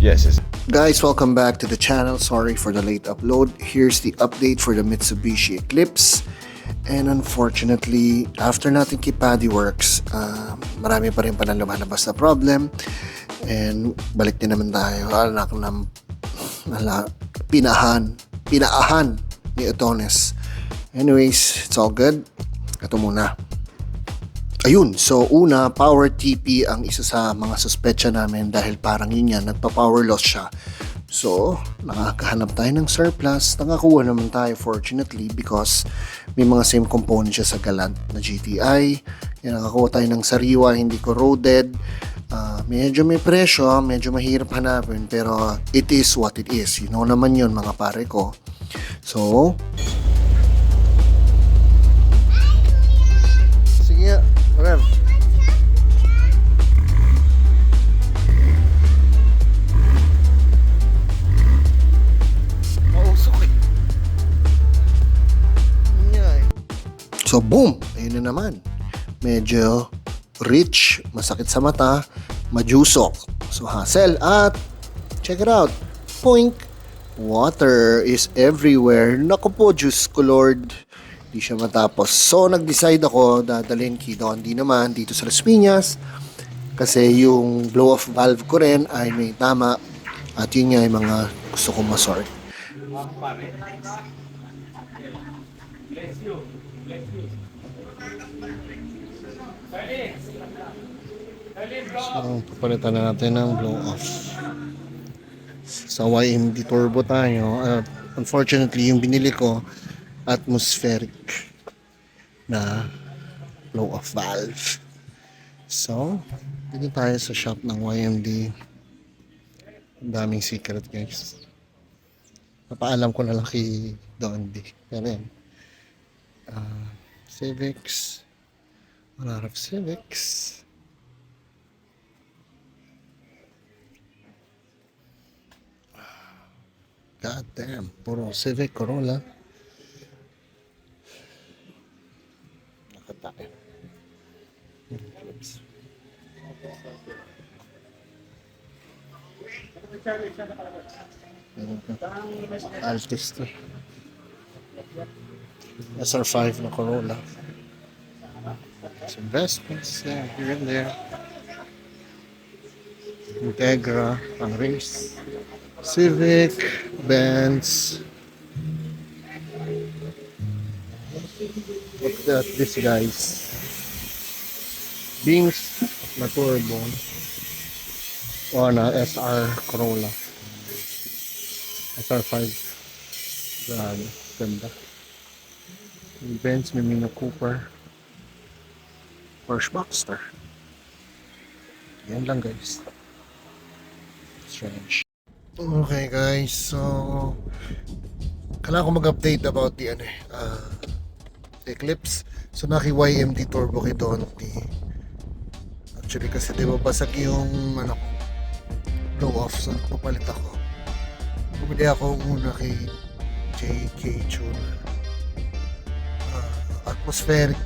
Yes, yes. Guys, welcome back to the channel. Sorry for the late upload. Here's the update for the Mitsubishi Eclipse. And unfortunately, after natin kay Paddy Works, marami pa rin lumalabas na problem. And balik din naman tayo. Anak ng pinaahan ni Otones. Anyways, it's all good. Ito muna. Ayun, so una, power TP ang isa sa mga suspecha namin dahil parang yun yan, nagpa-power loss siya. So, nakakahanap tayo ng surplus. Nakakuha naman tayo fortunately because may mga same components siya sa Galant na GTI. Yan, nakakuha tayo ng sariwa, hindi corroded. Medyo may presyo, medyo mahirap hanapin, pero it is what it is. You know naman yun mga pare ko. So, sige, whatever. Mausok eh. So boom, ayun na naman. Medyo rich, masakit sa mata, majusok. So hassle at check it out. Poink. Water is everywhere. Naku po, juice colored. Di siya matapos. So, nag-decide ako dadalhin kay Dondi naman dito sa Las Piñas kasi yung blow-off valve ko rin ay may tama at yun nga yung mga gusto kong masort. So, papalitan na natin ng blow-off. Sa YMD Turbo tayo. Unfortunately, yung binili ko atmospheric na blow-off valve. So, dito tayo sa shop ng YMD. Ang daming secret, guys. Napaalam ko na lang kay Dondi. Pero yan. Civics. A lot of Civics. God damn. Puro Civic, Corolla. Nakatayo. Altis to. SR5 na Corolla. Some investments there, here and there. Integra, pang race. Civic, Benz. Look at this, guys. Beams na turbo. O na SR Corolla. SR5. Grabe, ganda. Yung Benz, may Mini Cooper. Porsche Boxster. Yan lang, guys. Strange. Okay, guys. So, kailangan ko mag-update about the Eclipse. So, naki-YMD Turbo kay Dondi. Actually, kasi di ba basag yung blow-off. So, papalit ako. Bumili ako muna kay JK Tuner. Atmospheric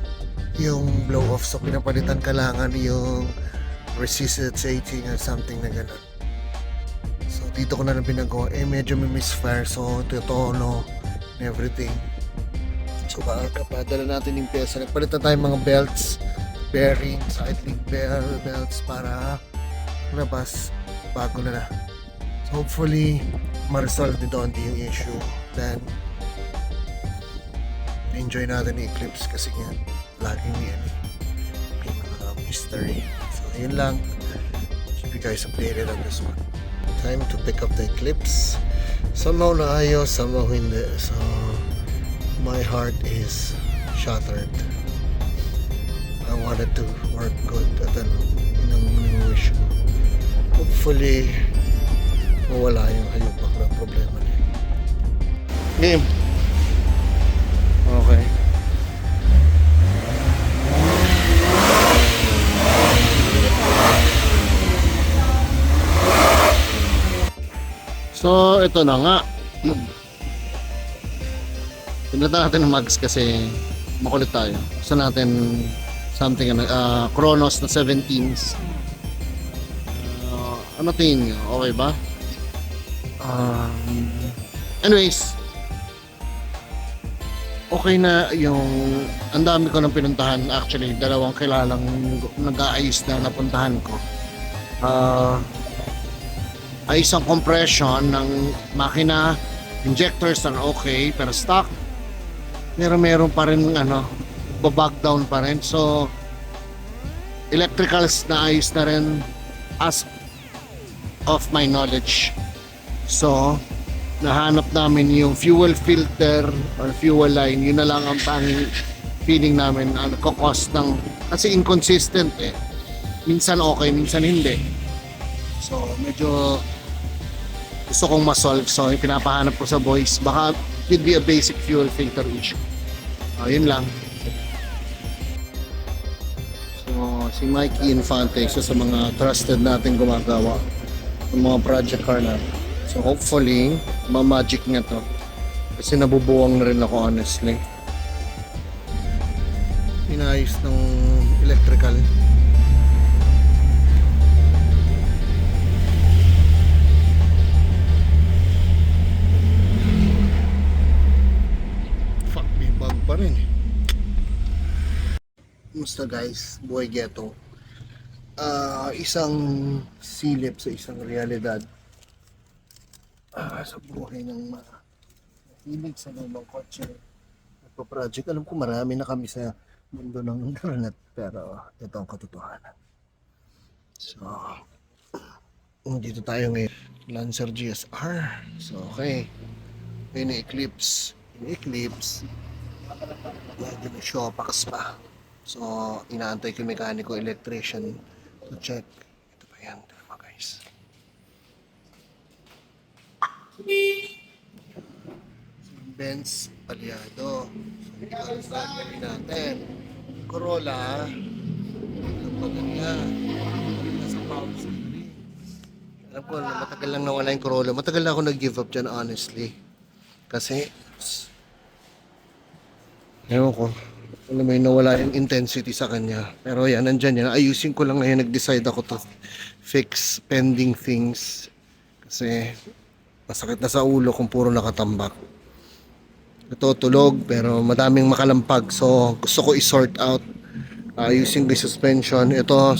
yung blow-off. So, pinapalitan kailangan yung resistance 18 or something na gano'n. So, dito ko na lang pinagawa. Medyo may misfire. So, tono and everything. So, baka padala natin yung pyesa. Nagpalitan tayo mga belts, bearings, side link belts para labas bago na. So, hopefully, ma-resolve ni Dondi yung issue. Then, enjoy natin yung Eclipse kasi nga, laging may mga mystery. So, yun lang. Keep you guys updated on this one. Time to pick up the Eclipse. Somehow naayos, somehow hindi. So, my heart is shattered. I wanted to work good at yun ang wish ko. Hopefully, mawala yung hayupak na problema niya. Game. Okay. So, ito na nga. Pinata natin ng mags kasi makulit tayo. Gusto natin something, Chronos na 17s. Ano tingin nyo? Okay ba? Anyways, okay na yung ang dami ko nang pinuntahan. Actually, dalawang kilalang nag-aayos na napuntahan ko. Ayos ang compression ng makina, injectors are okay, pero stock. Pero meron pa rin babag down pa rin. So, electricals na ayos na rin as of my knowledge. So, nahanap namin yung fuel filter or fuel line. Yun na lang ang tanging feeling namin nagko-cost ng, kasi inconsistent eh. Minsan okay, minsan hindi. So, medyo gusto kong ma-solve. So, yung pinapahanap ko sa boys, baka could be a basic fuel filter issue. Yun lang. So, si Mikey Infante, isa sa mga trusted natin gumagawa ng mga project car natin. So, hopefully, ma-magic nga to. Kasi nabubuwang na rin ako, honestly. Inayos ng electrical. Fuck, may bug pa rin. Kumusta guys? Buhay ghetto. Isang silip sa isang realidad. Sa buhay ng mga hilig sa lumang kotse. Nagpa-project. Alam ko marami na kami sa mundo ng internet, pero ito ang katotohanan. So, dito tayo ngayon. Lancer GSR. So, okay. Ayun na Eclipse. Yung Eclipse, medyo may shopakas pa. So, inaantay ko yung mekaniko, electrician to check. Ito pa yan. Tama guys. Benz Palyado. So, ito ang gagawin natin. Corolla. Ito pa ganyan. Nasa power steering. Alam ko, matagal lang nawala yung Corolla. Matagal na ako nag-give up dyan, honestly. Kasi, ewan ko, alam mo yun, nawala yung intensity sa kanya. Pero yan, nandyan yan. Ayusin ko lang ngayon, nag-decide ako to fix pending things. Kasi, masakit na sa ulo kung puro nakatambak. Ito tulog pero madaming makalampag, so gusto ko i-sort out. Ayusin ko yung suspension. Ito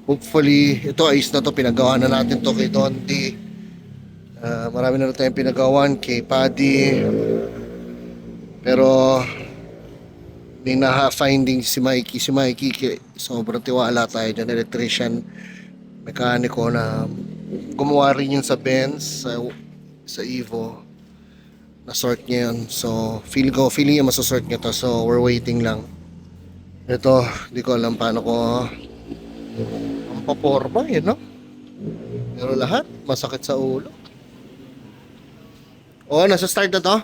hopefully ito ayos na to, pinagawa na natin to kay Dondi. Marami na rin tayong pinagawan kay Paddy, pero may finding si Mikey. Sobrang tiwala tayo dyan, electrician, mekaniko na gumawa rin yun sa Benz, sa Evo. Na-sort niya yun. So, feeling niya masasort niya to. So, we're waiting lang. Ito, di ko alam paano ko ang paporma, yun, no? Pero lahat, masakit sa ulo. Oh, nasa start na to?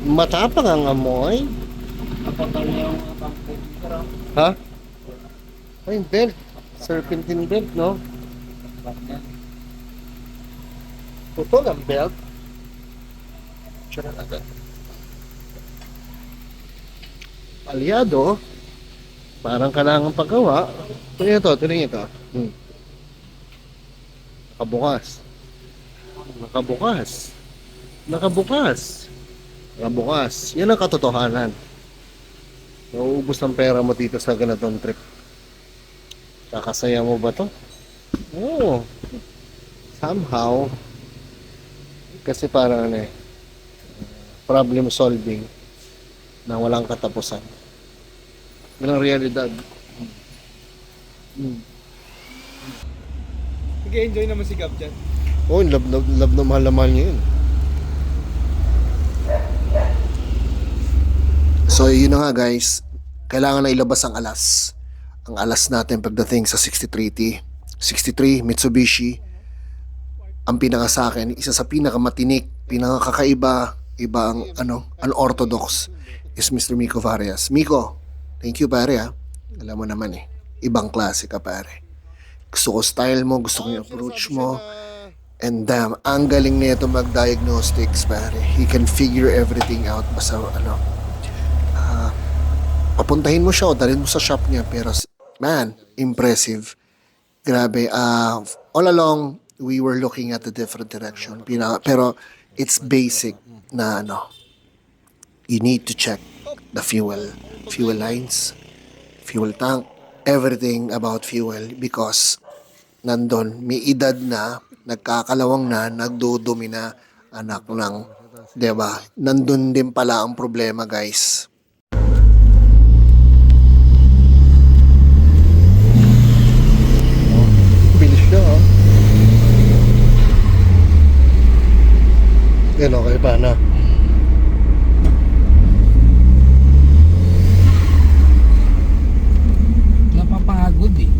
Matapang ang amoy. Ha? Ay, belt. Serpentine belt, no? Putol ang belt. Tsura agad. Palyado. Parang kailangan paggawa. Tingnan ito. Nakabukas. Yan ang katotohanan. Nauubos ng pera mo dito sa ganitong trip. Kakasaya mo ba to? Oo. Somehow. Kasi parang problem solving na walang katapusan. Yan ang realidad. Nag-enjoy naman si Gab dyan. Oo, love na mahal niya yun. So yun na nga guys, kailangan na ilabas ang alas. Ang alas natin pagdating sa 63T. 63 Mitsubishi. Ang pinaka sa akin, isa sa pinakamatinik, pinakakaiba, iba ang unorthodox is Mr. Miko Varias. Miko, thank you pare ha. Alam mo naman ibang klase ka pare. Gusto ko style mo, gusto ko yung approach mo. And damn, ang galing nito mag-diagnostics pare. He can figure everything out. Basta papuntahin mo siya o dalhin mo sa shop niya. Pero, man, impressive. Grabe. All along, we were looking at a different direction. Pero, it's basic na you need to check the fuel lines, fuel tank, everything about fuel because nandun, may edad na, nagkakalawang na, nagdudumi na, anak ng, diba? Nandun din pala ang problema, guys. Bilis siya, oh. Yan, okay pa na. Napapagod eh.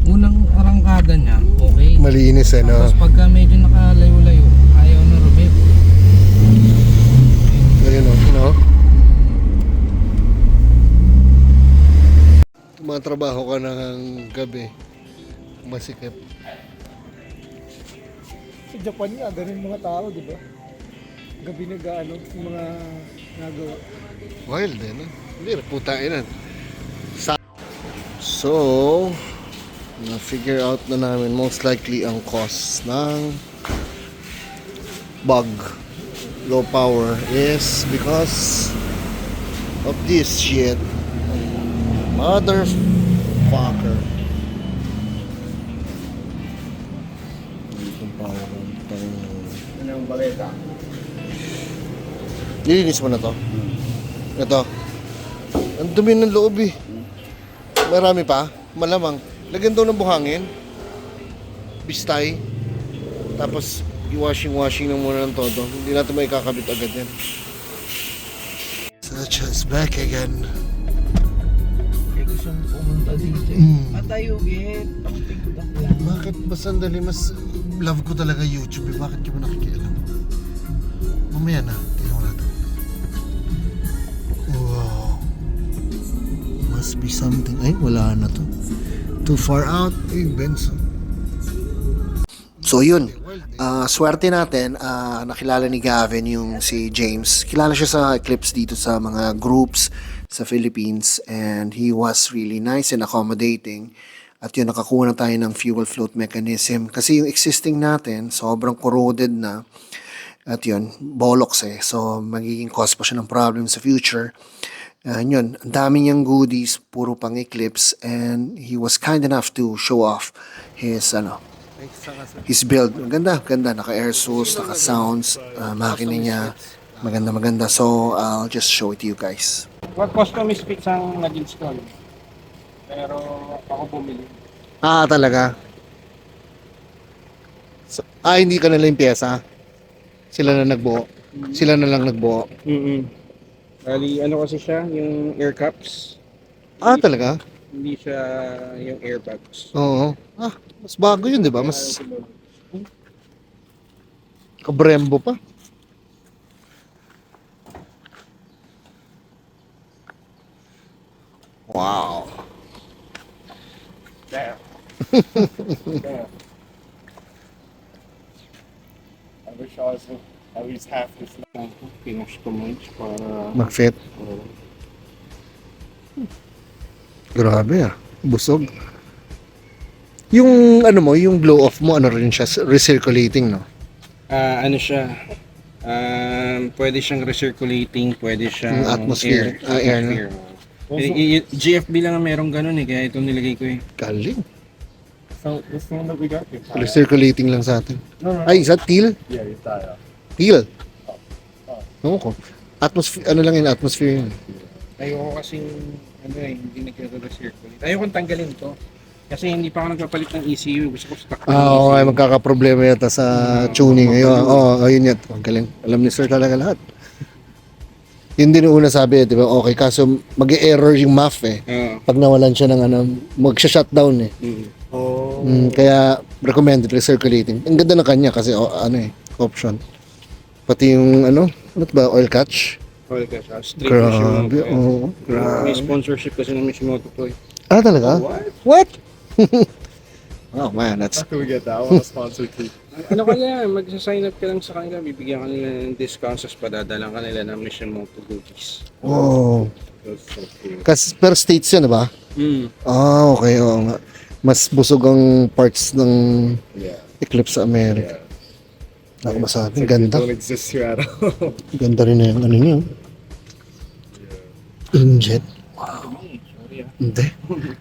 Unang arangkada niya, okay. Malinis, no? Tapos pagka medyo nakalayo-layo, ayaw na rumip. Ayun, no? Matrabaho ka ng gabi. Masikip. Sa Japan nga, ganun mga tao, di ba? Gabi nag-ano, yung mga nagawa. Wild, no? Hindi, putain na. So, na-figure out na namin most likely ang cause ng bug. Low power is because of this shit. Motherfucker. Itong power. Ano yung baleta? Nilinis mo na to? Ito. Ang dumi ng loob eh. Marami pa. Malamang. Lagyan daw ng buhangin. Bistay. Tapos, i-washing na muna ng todo. Hindi natin may kakabit agad yan. Such as back again. Kaya gusto mo pumunta dito. Matayo, Git. Bakit ba sandali? Mas love ko talaga YouTube eh. Bakit ka ba nakikialam? Mamaya na. Tingnan mo natin. Wow. Must be something. Ay, wala na to. Too far out. Eh, Benson. So yun, swerte natin, nakilala ni Gavin yung si James. Kilala siya sa Eclipse dito sa mga groups sa Philippines and he was really nice and accommodating. At yun, nakakuha na tayo ng fuel float mechanism. Kasi yung existing natin, sobrang corroded na. At yun, bollocks eh. So, magiging cause pa siya ng problem sa future. Yun, ang dami niyang goodies, puro pang Eclipse. And he was kind enough to show off his, his build. Maganda. Naka-air source, naka-sounds, makina niya. Maganda. So, I'll just show it to you guys. What custom specs ang nag-install? Pero ako bumili. Talaga? So, hindi ka nila yung pyesa? Sila na nagbuo? Sila na lang nagbuo? Bali, ano kasi siya, yung air cups. Talaga? Hindi siya yung airbags. Oo. Mas bago yun, di ba? Mas kabrembo pa. Wow. Damn. I wish I was at least half this long. Pinush ko mo para... Mag-fit. Grabe busog. Yung yung blow off mo, rin siya, recirculating, no? Ano siya? Pwede siyang recirculating, pwede siyang Yung atmosphere, air, no? GFB lang ang merong ganun kaya ito nilagay ko Galing. So, this one that we got, Recirculating lang sa atin. Ay, is that teal? yeah, yung tayo. Teal? Oo ko. Atmosphere, lang yun, atmosphere yun. Ayoko kasing hindi nagre-recirculate. Ayoko tanggalin to. Kasi hindi pa ako nagpapalit ng ECU. Gusto ko stock ng ECU. Okay, magkakaproblema yata sa tuning ngayon. Ayun yan. Ang galing. Alam ni sir talaga lahat. Yun din yung una sabi, di ba? Okay, kaso mag-e-error yung MAF eh. Pag nawalan siya ng mag-shutdown eh. Kaya recommended recirculating. Ang ganda na kanya kasi option. Pati yung ba, oil catch? Oil catch. Straight Grabe, Mishimoto. grabe. May sponsorship kasi ng Mishimoto to Talaga? What? Oh man, that's... How can we get that one? A sponsor too. Ano kaya, magsa-sign up ka lang sa kanila, bibigyan ka nila ng discounts, tapos padadalang ka nila ng Mission Moto goodies. Oh. That's so cool. Kasi per states yun, diba? Ah, okay. Oo nga. Mas busog ang parts ng Yeah. Eclipse sa America. Ako masabi, ganda. Don't exist here at all. Ganda rin na yung ano niyo. Injet. Sorry ah. Hindi.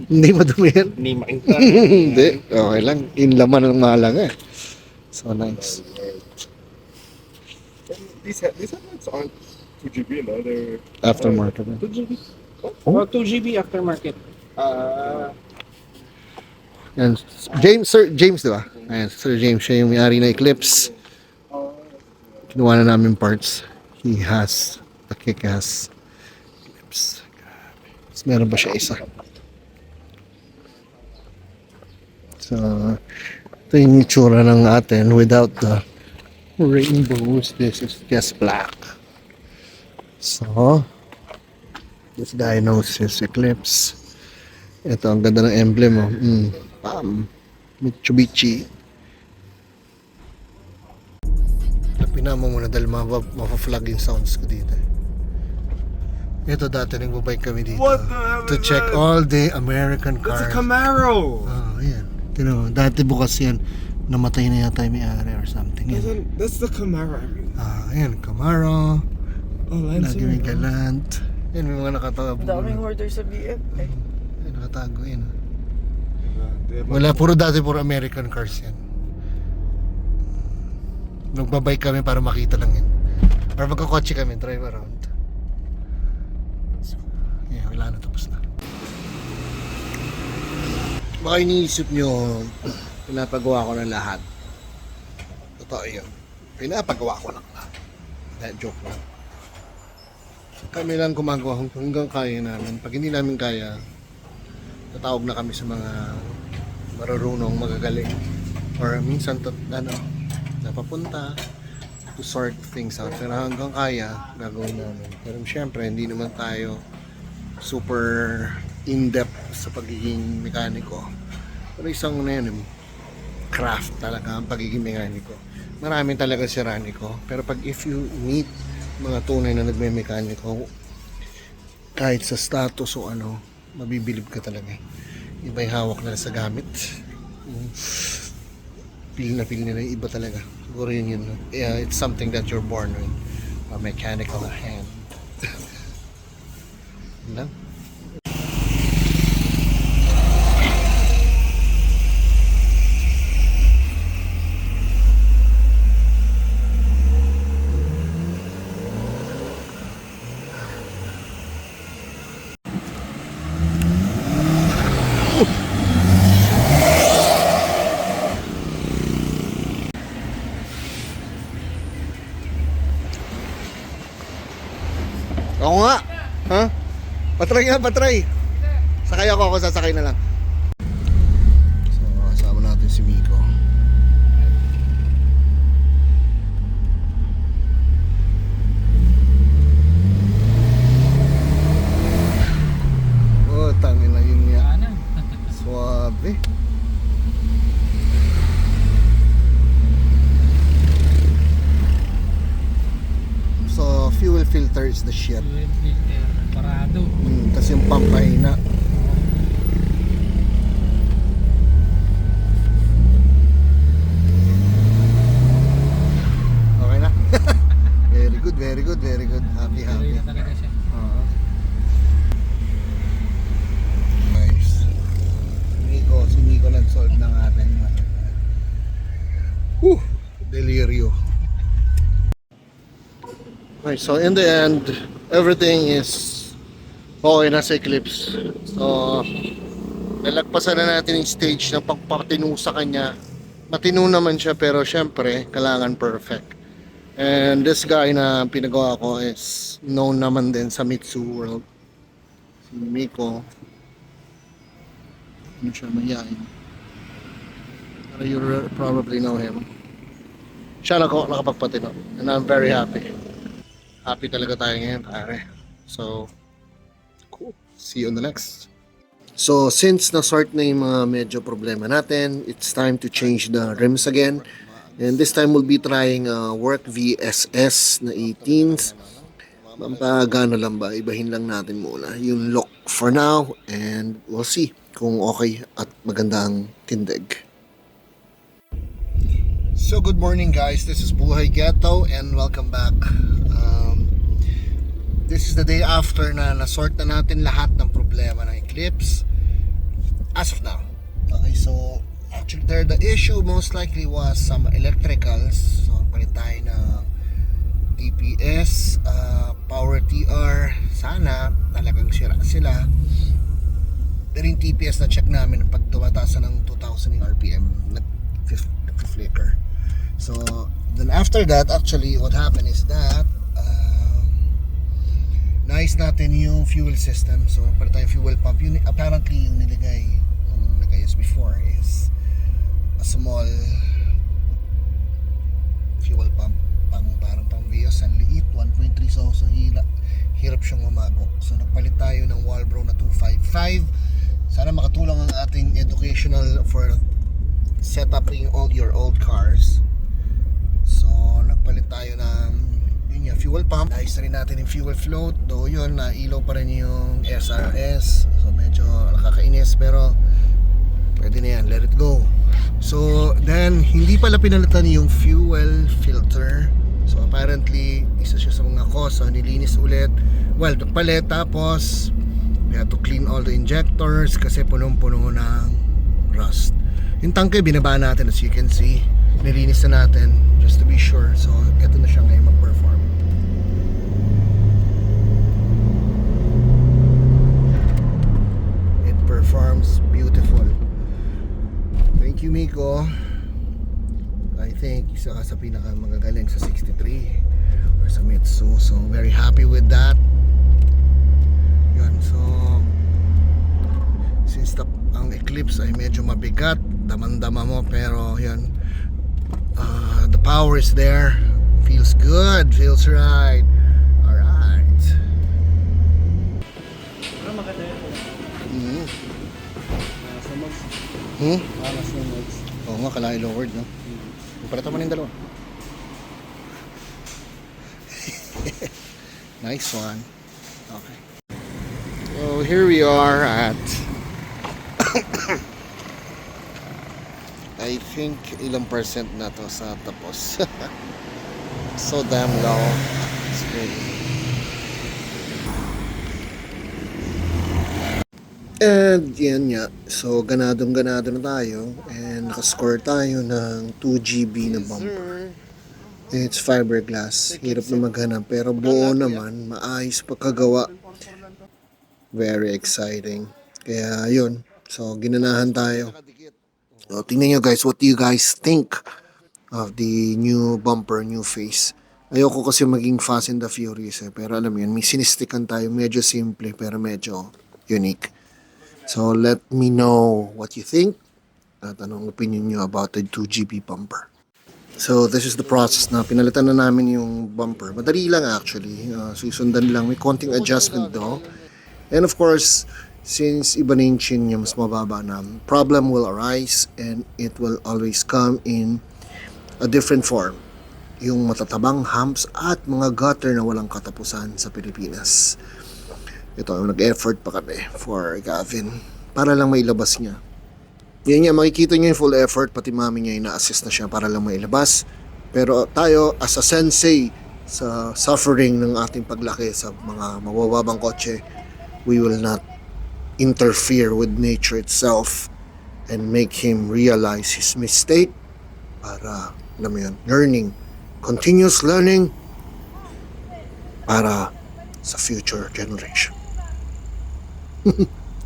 Hindi madumi yan. Hindi makita. Hindi. Okay lang. In laman ng mahalaga eh. So nice. These headlights aren't 2GB, no? They're Aftermarket. 2GB. Oh, 2GB aftermarket. Yan. Sir James, di ba? Ayan, Sir James, siya yung may-ari na Eclipse. Kinuha na namin parts. He has the kick-ass Eclipse. Grabe. Tapos meron pa siya isa. So, ito yung itsura ng atin without the rainbows. This is just black. So, this guy knows his Eclipse. Ito, ang ganda ng emblem, oh. Pam. Mitsubishi. Lapina mo muna dahil mapa-flag yung sounds ko dito. Ito dati nagbabike kami dito. What the hell To is check that? all the American That's cars. a Camaro! Ayan. Tino, dati bukas yan. Namatay na yata yung may-ari or something. Yan. That's the Camaro. Ayan, Camaro. Oh, Lagi may galant. Yan, may mga nakatago. Daming order sa BF. Eh. Yan, nakatago yan. Wala, puro American cars yan. Nagbabike kami para makita lang yan. Or magkakotse kami, drive around. Yeah, wala na, tapos na. Baka iniisip nyo, pinapagawa ko ng lahat. Totoo yun. Pinapagawa ko lang lahat. That joke lang. Kami lang gumagawa hanggang kaya namin. Pag hindi namin kaya, tatawag na kami sa mga marurunong magagaling. Or minsan, napapunta to sort things out. Pero hanggang kaya, gagawin namin. Pero syempre, hindi naman tayo super in-depth sa pagiging mekaniko. Pero isang na yun, craft talaga ang pagiging mekaniko. Maraming talaga si Ranico. Pero pag if you meet mga tunay na nagme-mekaniko, kahit sa status o ano, mabibilib ka talaga. Iba yung hawak nila sa gamit. Feel na feel nila yung iba talaga. Siguro yun. Yeah, it's something that you're born with. A mechanical hand. Yun lang. Oo nga. Ha? Patry nga, patry. Sakay ako sasakay na lang. So, kasama natin si Miko. Oh, tangin na yun niya. Suabe. So, fuel filter is the shit. Parado. Tapos yung pump mahina. Okay na? Very good, very good, very good. Happy, happy. talaga siya. Oo. Nice. Si Miko nag-solve ng atin. Delirio. Okay, so in the end, everything is okay na sa Eclipse. So, nalagpasan na natin yung stage ng pagpatino sa kanya. Matino naman siya pero syempre, kailangan perfect. And this guy na pinagawa ko is known naman din sa Mitsu world. Si Miko. Ano siya, mayain. Pero you probably know him. Siya nakapagpatino. And I'm very happy. Happy talaga tayo ngayon, pare. So, cool. See you on the next. So, since na-sort na yung mga medyo problema natin, it's time to change the rims again. And this time we'll be trying Work VSS na 18s. Pampagana lang ba? Ibahin lang natin muna yung look for now and we'll see kung okay at maganda ang tindig. So good morning guys, this is Buhay Ghetto and welcome back. This is the day after na nasort na natin lahat ng problema ng Eclipse as of now. Okay, so actually the issue most likely was some electricals. So palit tayo na TPS, Power TR. Sana talagang sira sila. Pero yung TPS na check namin pag tumatasan ng 2,000 yung RPM nag-flicker. So then after that, actually what happened is that nice natin yung fuel system. So para tayong fuel pump, yun, apparently yung nilagay nung nagayos before is a small fuel pump, parang pang Vios, ang liit, 1.3, so hirap siyang umagok. So nagpalit tayo ng Walbro na 255. Sana makatulong ang ating educational for setuping all your old cars. So nagpalit tayo ng fuel pump. Ayos na rin natin yung fuel float, though yun na ilaw pa rin yung SRS, so medyo nakakainis pero pwede na yan, let it go. So then hindi pala pinalitan yung fuel filter, so apparently isa siya sa mga cause. So nilinis ulit, well nagpalit, tapos we had to clean all the injectors kasi punong-puno ng rust. Yung tangke binaba natin, as you can see, nilinis na natin just to be sure. So eto na siya ngayon mag-perform. Performs beautiful. Thank you, Miko. I think isa ka sa pinaka magagaling sa 63 or sa Mitsu, so very happy with that. Yun, so since ang Eclipse ay medyo mabigat, damang-dama mo, pero yun, the power is there, feels good, feels right. Alright. Oo nga, kalahi lowered, no? Parata mo na yung dalawa. Nice one. Okay. So here we are at I think ilang percent na to sa tapos. So damn low. It's crazy. And yan nga, so ganado na tayo and nakascore tayo ng 2 GB na bumper. It's fiberglass, hirap na maghanap pero buo naman, maayos pagkagawa. Very exciting. Kaya yun, so ginanahan tayo. So tingnan nyo guys, what do you guys think of the new bumper, new face? Ayoko kasi maging Fast and the Furious pero alam mo yun, may sinistikan tayo, medyo simple pero medyo unique. So let me know what you think at anong opinion nyo about the 2GB bumper. So this is the process na pinalitan na namin yung bumper. Madali lang actually, susundan lang, may konting adjustment though. And of course, since iba na yung chin niya, mas mababa na, problem will arise and it will always come in a different form. Yung matatabang humps at mga gutter na walang katapusan sa Pilipinas. Ito, nag-effort pa kami for Gavin para lang mailabas niya. Yan nga, makikita niyo yung full effort, pati mami niya ina-assist na siya para lang mailabas. Pero tayo, as a sensei sa suffering ng ating paglaki sa mga mabababang kotse, we will not interfere with nature itself and make him realize his mistake para, alam mo yun, learning, continuous learning para sa future generation.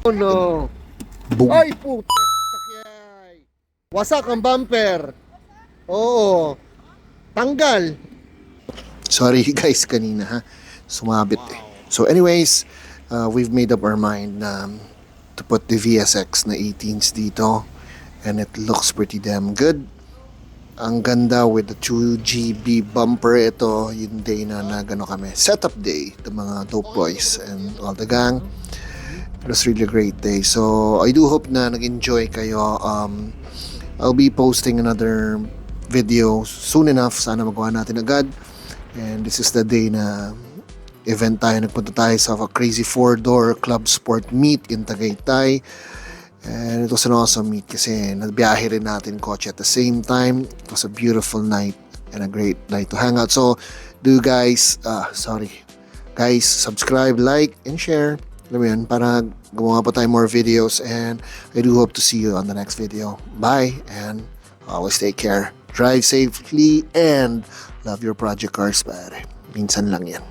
Oh no! Boom. Ay puta! Wasak ang bumper! Oo! Tanggal! Sorry guys kanina ha. Sumabit eh. So anyways, we've made up our mind to put the VSX na 18s dito. And it looks pretty damn good. Ang ganda with the 2GB bumper. Ito yung day na nagano kami. Setup day. The mga dope boys and all the gang. It was really a great day. So I do hope na nag-enjoy kayo. I'll be posting another video soon enough. Sana magawa natin agad. And this is the day na event tayo. Nagpunta tayo sa Crazy 4-Door Club Sport Meet in Tagaytay. And it was an awesome meet kasi nabiyahe rin natin kotse at the same time. It was a beautiful night and a great night to hang out. So, guys, subscribe, like, and share. Alam mo yun, para gumawa pa tayo more videos. And I do hope to see you on the next video. Bye, and always take care. Drive safely and love your project cars, pare. Minsan lang yan.